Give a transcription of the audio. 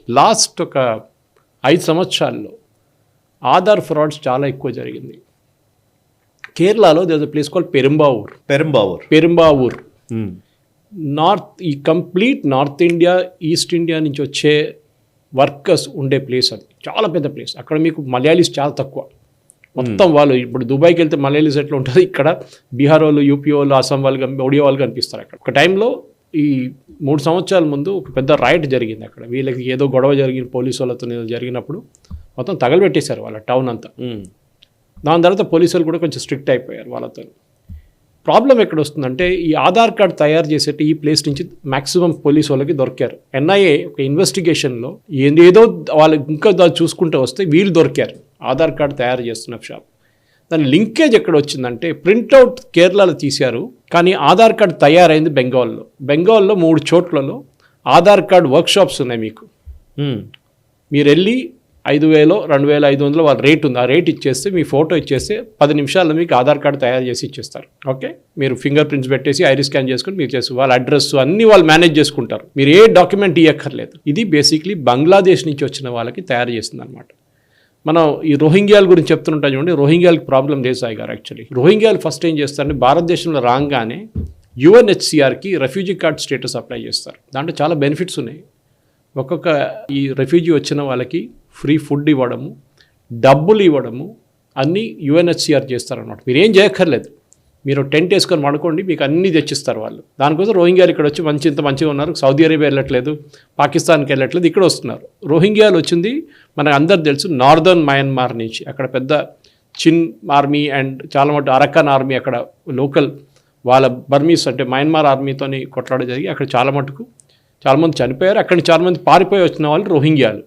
Last ఒక 5 సంవత్సరాల్లో Aadhaar frauds చాలా ఎక్కువ జరిగింది. కేరళలో there is a place called Perumbavoor. ఈ complete north India, east India నుంచి వచ్చే వర్కర్స్ ఉండే ప్లేస్. అది చాలా పెద్ద ప్లేస్. అక్కడ మీకు మలయాళీస్ చాలా తక్కువ. మొత్తం వాళ్ళు ఇప్పుడు దుబాయ్కి వెళ్తే మలయాళీస్ ఎట్లా ఉంటుంది, ఇక్కడ బీహార్ వాళ్ళు, యూపీ వాళ్ళు, అస్సాం వాళ్ళు, ఒడియా వాళ్ళు కనిపిస్తారు అక్కడ. ఒక టైంలో ఈ 3 సంవత్సరాల ముందు ఒక పెద్ద రైట్ జరిగింది అక్కడ. వీళ్ళకి ఏదో గొడవ జరిగింది పోలీసు వాళ్ళతో జరిగినప్పుడు మొత్తం తగలబెట్టేశారు వాళ్ళ టౌన్ అంతా. దాని తర్వాత పోలీసు వాళ్ళు కూడా కొంచెం స్ట్రిక్ట్ అయిపోయారు వాళ్ళతో. ప్రాబ్లం ఎక్కడ వస్తుందంటే ఈ ఆధార్ కార్డ్ తయారు చేసేటి ఈ ప్లేస్ నుంచి మ్యాక్సిమం పోలీసు వాళ్ళకి దొరికారు. ఎన్ఐఏ ఒక ఇన్వెస్టిగేషన్లో ఏదో వాళ్ళు ఇంకా చూసుకుంటూ వస్తే వీళ్ళు దొరికారు ఆధార్ కార్డ్ తయారు చేస్తున్న షాప్. దాని లింకేజ్ ఎక్కడ వచ్చిందంటే ప్రింట్అవుట్ కేరళలో తీశారు, కానీ ఆధార్ కార్డ్ తయారైంది బెంగాల్లో 3 చోట్లలో ఆధార్ కార్డ్ వర్క్షాప్స్ ఉన్నాయి. మీరు వెళ్ళి 5,000 2,500 వాళ్ళ రేట్ ఉంది, ఆ రేట్ ఇచ్చేస్తే మీ ఫోటో ఇచ్చేస్తే 10 నిమిషాల్లో మీకు ఆధార్ కార్డు తయారు చేసి ఇచ్చేస్తారు. ఓకే, మీరు ఫింగర్ ప్రింట్స్ పెట్టేసి ఐరిస్ స్కాన్ చేసుకుని మీరు చేసి వాళ్ళ అడ్రస్ అన్నీ వాళ్ళు మేనేజ్ చేసుకుంటారు. మీరు ఏ డాక్యుమెంట్ ఇవ్వక్కర్లేదు. ఇది బేసిక్లీ బంగ్లాదేశ్ నుంచి వచ్చిన వాళ్ళకి తయారు చేస్తుంది అనమాట. మనం ఈ రోహింగ్యాల గురించి చెప్తుంటాం చూడండి. రోహింగ్యాలకి ప్రాబ్లం లేదు సాయి గారు. యాక్చువల్లీ రోహింగ్యాలు ఫస్ట్ ఏం చేస్తారంటే భారతదేశంలో రాగానే UNHCRకి రెఫ్యూజీ కార్డ్ స్టేటస్ అప్లై చేస్తారు. దాంట్లో చాలా బెనిఫిట్స్ ఉన్నాయి. ఒక్కొక్క ఈ రెఫ్యూజీ వచ్చిన వాళ్ళకి ఫ్రీ ఫుడ్ ఇవ్వడము, డబ్బులు ఇవ్వడము అన్నీ UNHCR చేస్తారన్నమాట. మీరు ఏం చేయక్కర్లేదు. మీరు టెంట్ వేసుకొని పడుకోండి, మీకు అన్నీ తెచ్చిస్తారు వాళ్ళు. దానికోసం రోహింగ్యాలు ఇక్కడ వచ్చి ఇంత మంచిగా ఉన్నారు. సౌదీ అరేబియా వెళ్ళట్లేదు, పాకిస్తాన్కి వెళ్ళట్లేదు, ఇక్కడ వస్తున్నారు. రోహింగ్యాలు వచ్చింది మనకు అందరు తెలుసు నార్దర్న్ మయన్మార్ నుంచి. అక్కడ పెద్ద చిన్ ఆర్మీ అండ్ చాలా మటు అరక్కన్ ఆర్మీ అక్కడ లోకల్ వాళ్ళ బర్మీస్ అంటే మయన్మార్ ఆర్మీతోని కొట్లాడ జరిగి అక్కడ చాలా మంది చనిపోయారు. అక్కడి నుంచి చాలా మంది పారిపోయి వచ్చిన వాళ్ళు రోహింగ్యాలు.